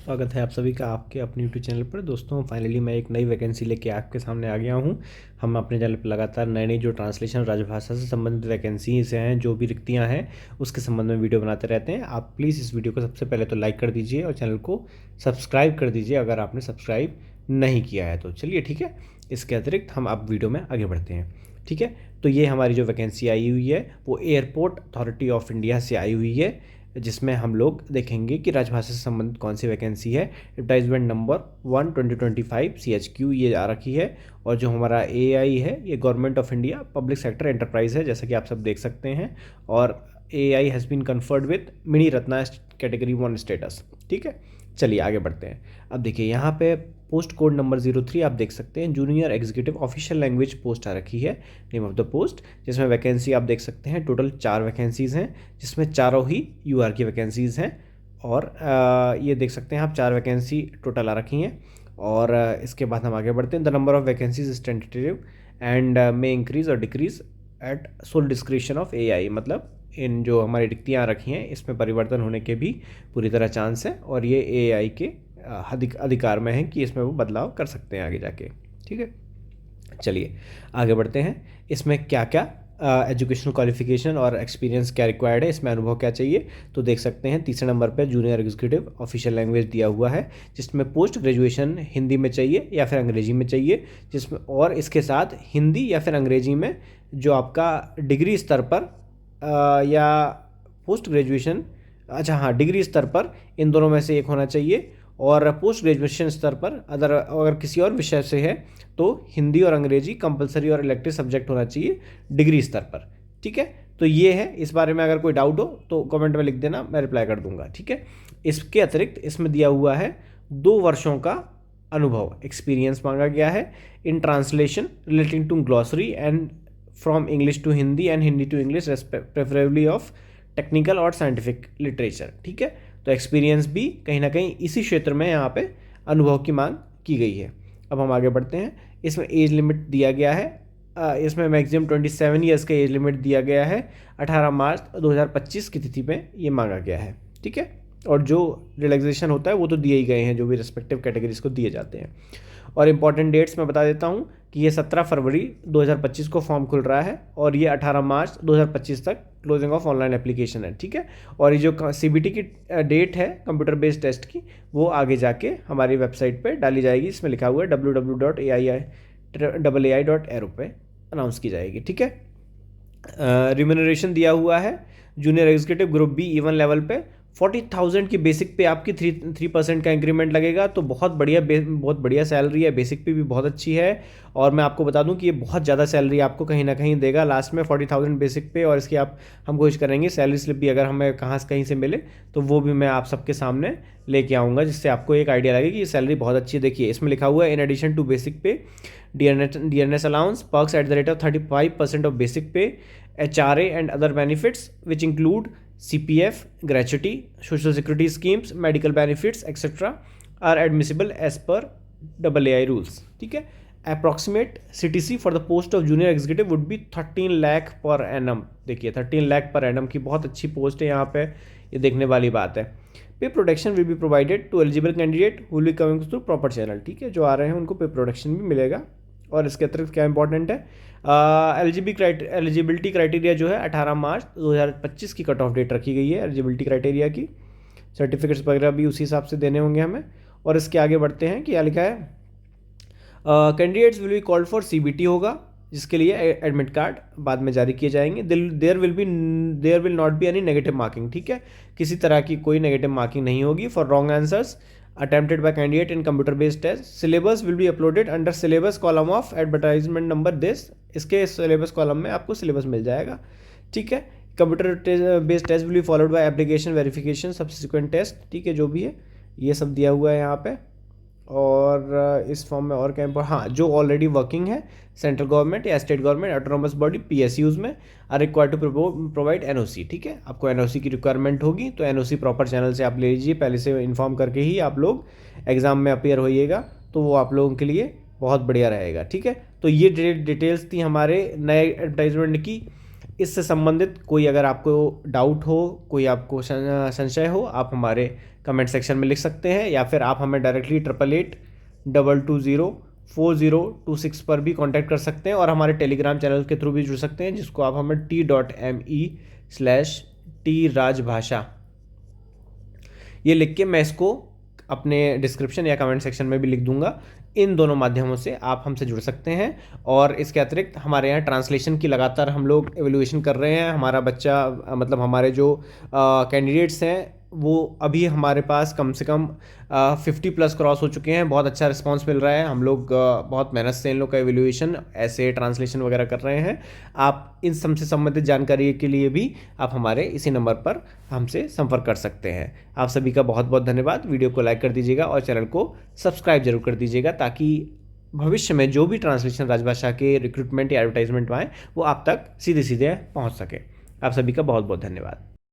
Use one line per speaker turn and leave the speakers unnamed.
स्वागत है आप सभी का आपके अपने यूट्यूब चैनल पर। दोस्तों फाइनली मैं एक नई वैकेंसी लेके आपके सामने आ गया हूँ। हम अपने चैनल पर लगातार नई नई जो ट्रांसलेशन राजभाषा से संबंधित वैकेंसीज हैं, जो भी रिक्तियाँ हैं, उसके संबंध में वीडियो बनाते रहते हैं। आप प्लीज़ इस वीडियो को सबसे पहले तो लाइक कर दीजिए और चैनल को सब्सक्राइब कर दीजिए अगर आपने सब्सक्राइब नहीं किया है तो। चलिए ठीक है, इसके अतिरिक्त हम अब वीडियो में आगे बढ़ते हैं। ठीक है, तो ये हमारी जो वैकेंसी आई हुई है वो एयरपोर्ट अथॉरिटी ऑफ इंडिया से आई हुई है, जिसमें हम लोग देखेंगे कि राजभाषा से संबंधित कौन सी वैकेंसी है। एडवर्टाइजमेंट नंबर 1/2025 CHQ ये आ रखी है। और जो हमारा AI है ये government of India public sector enterprise है, जैसा कि आप सब देख सकते हैं। और AI has been conferred with mini Ratna category 1 status. ठीक है, चलिए आगे बढ़ते हैं। अब देखिए यहाँ पे पोस्ट कोड नंबर 03 आप देख सकते हैं, junior executive official language post आ रखी है, नेम ऑफ द पोस्ट। जिसमें वैकेंसी आप देख सकते हैं टोटल 4 वैकेंसीज़ हैं, जिसमें चारों ही UR की वैकेंसीज़ हैं। और ये देख सकते हैं आप 4 वैकेंसी टोटल आ रखी हैं। और इसके बाद हम आगे बढ़ते हैं। The number of vacancies is tentative and may increase और decrease at sole description of AI। मतलब इन जो हमारी रिक्तियाँ रखी हैं इसमें परिवर्तन होने के भी पूरी तरह चांस है, और ये AI के अधिकार में है कि इसमें वो बदलाव कर सकते हैं आगे जाके। ठीक है, चलिए आगे बढ़ते हैं। इसमें क्या क्या एजुकेशनल क्वालिफिकेशन और एक्सपीरियंस क्या रिक्वायर्ड है, इसमें अनुभव क्या चाहिए, तो देख सकते हैं तीसरे नंबर पर जूनियर एग्जीक्यूटिव ऑफिशियल लैंग्वेज दिया हुआ है, जिसमें पोस्ट ग्रेजुएशन हिंदी में चाहिए या फिर अंग्रेजी में चाहिए, जिसमें और इसके साथ हिंदी या फिर अंग्रेजी में जो आपका डिग्री स्तर पर या पोस्ट ग्रेजुएशन, अच्छा हाँ डिग्री स्तर पर इन दोनों में से एक होना चाहिए। और पोस्ट ग्रेजुएशन स्तर पर अगर किसी और विषय से है तो हिंदी और अंग्रेजी कंपलसरी और इलेक्टिव सब्जेक्ट होना चाहिए डिग्री स्तर पर। ठीक है, तो ये है। इस बारे में अगर कोई डाउट हो तो कमेंट में लिख देना, मैं रिप्लाई कर दूंगा। ठीक है, इसके अतिरिक्त इसमें दिया हुआ है 2 वर्षों का अनुभव एक्सपीरियंस मांगा गया है in translation relating to glossary and from English to Hindi and Hindi to English preferably of technical और साइंटिफिक लिटरेचर। ठीक है, तो एक्सपीरियंस भी कहीं ना कहीं इसी क्षेत्र में यहाँ पे अनुभव की मांग की गई है। अब हम आगे बढ़ते हैं। इसमें एज लिमिट दिया गया है, इसमें मैक्सिमम 27 ईयर्स का एज लिमिट दिया गया है। 18 मार्च 2025 की तिथि में ये मांगा गया है। ठीक है, और जो रिलैक्सेशन होता है वो तो दिए ही गए हैं, जो भी रिस्पेक्टिव कैटेगरीज को दिए जाते हैं। और इंपॉर्टेंट डेट्स मैं बता देता हूँ कि ये 17 फरवरी 2025 को फॉर्म खुल रहा है और ये 18 मार्च 2025 तक क्लोजिंग ऑफ ऑनलाइन एप्लीकेशन है। ठीक है, और ये जो CBT की डेट है कंप्यूटर बेस्ड टेस्ट की, वो आगे जाके हमारी वेबसाइट पे डाली जाएगी। इसमें लिखा हुआ है www.ai.aero पे अनाउंस की जाएगी। ठीक है, रिम्यूनरेशन दिया हुआ है junior executive group B E1 level पे 40,000 की बेसिक पे आपकी 3% का इंक्रीमेंट लगेगा। तो बहुत बढ़िया सैलरी है, बेसिक पे भी बहुत अच्छी है। और मैं आपको बता दूं कि ये बहुत ज़्यादा सैलरी आपको कहीं ना कहीं देगा लास्ट में 40,000 बेसिक पे। और इसकी हम कोशिश करेंगे सैलरी स्लिप भी अगर हमें कहीं से मिले तो वो भी मैं आप सबके सामने लेके आऊँगा, जिससे आपको एक आइडिया लगे कि ये सैलरी बहुत अच्छी है। देखिए इसमें लिखा हुआ है इन एडिशन टू बेसिक पे DNS allowance perks at the rate of 35% of basic पे, HRA and other benefits which include CPF, gratuity, social security schemes, medical benefits, etc. are admissible as per AAI rules. ठीक है, approximate CTC for the post of junior executive would be 13 lakh per annum। देखिए 13 lakh per annum की बहुत अच्छी post है यहाँ पे, ये देखने वाली बात है। Pay protection will be provided to eligible candidate who will be coming through proper channel. ठीक है, जो आ रहे हैं उनको पे प्रोटेक्शन भी मिलेगा। और इसके अतिरिक्त क्या इंपॉर्टेंट है, एलिजिबिलिटी क्राइटेरिया जो है 18 मार्च 2025 की कट ऑफ डेट रखी गई है एलिजिबिलिटी क्राइटेरिया की। सर्टिफिकेट्स वगैरह भी उसी हिसाब से देने होंगे हमें। और इसके आगे बढ़ते हैं, क्या लिखा है, candidates will be called for CBT होगा, जिसके लिए एडमिट कार्ड बाद में जारी किए जाएंगे। There will not be any negative marking. ठीक है, किसी तरह की कोई नेगेटिव मार्किंग नहीं होगी for wrong answers attempted by candidate in computer based test. Syllabus will be uploaded under syllabus column of advertisement number this। इसके syllabus column में आपको syllabus मिल जाएगा। ठीक है, computer based test will be followed by application verification subsequent test. ठीक है, जो भी है ये सब दिया हुआ है यहाँ पे। और इस फॉर्म में और क्या हाँ, जो ऑलरेडी वर्किंग है सेंट्रल गवर्नमेंट या state government autonomous body PSUs में are required to provide NOC। ठीक है, आपको NOC की रिक्वायरमेंट होगी, तो NOC प्रॉपर चैनल से आप ले लीजिए, पहले से इन्फॉर्म करके ही आप लोग एग्ज़ाम में अपेयर होइएगा, तो वो आप लोगों के लिए बहुत बढ़िया रहेगा। ठीक है, तो ये डिटेल्स थी हमारे नए एडवर्टाइजमेंट की इससे संबंधित कोई अगर आपको डाउट हो, कोई आपको संशय हो, आप हमारे कमेंट सेक्शन में लिख सकते हैं, या फिर आप हमें डायरेक्टली 8882204026 पर भी कांटेक्ट कर सकते हैं, और हमारे टेलीग्राम चैनल के थ्रू भी जुड़ सकते हैं, जिसको आप हमें t.me/tRajbhasha ये लिख के, मैं इसको अपने डिस्क्रिप्शन या कमेंट सेक्शन में भी लिख दूंगा। इन दोनों माध्यमों से आप हमसे जुड़ सकते हैं। और इसके अतिरिक्त हमारे यहाँ ट्रांसलेशन की लगातार हम लोग एवेल्यूएशन कर रहे हैं। हमारा बच्चा मतलब हमारे जो कैंडिडेट्स हैं वो अभी हमारे पास कम से कम 50+ क्रॉस हो चुके हैं। बहुत अच्छा रिस्पांस मिल रहा है। हम लोग बहुत मेहनत से इन लोग का एवेल्यूएशन ऐसे ट्रांसलेशन वगैरह कर रहे हैं। आप इन सबसे संबंधित जानकारी के लिए भी आप हमारे इसी नंबर पर हमसे संपर्क कर सकते हैं। आप सभी का बहुत बहुत धन्यवाद। वीडियो को लाइक कर दीजिएगा और चैनल को सब्सक्राइब जरूर कर दीजिएगा, ताकि भविष्य में जो भी ट्रांसलेशन राजभाषा के रिक्रूटमेंट या एडवर्टाइजमेंट आए वो आप तक सीधे सीधे पहुंच सके। आप सभी का बहुत बहुत धन्यवाद।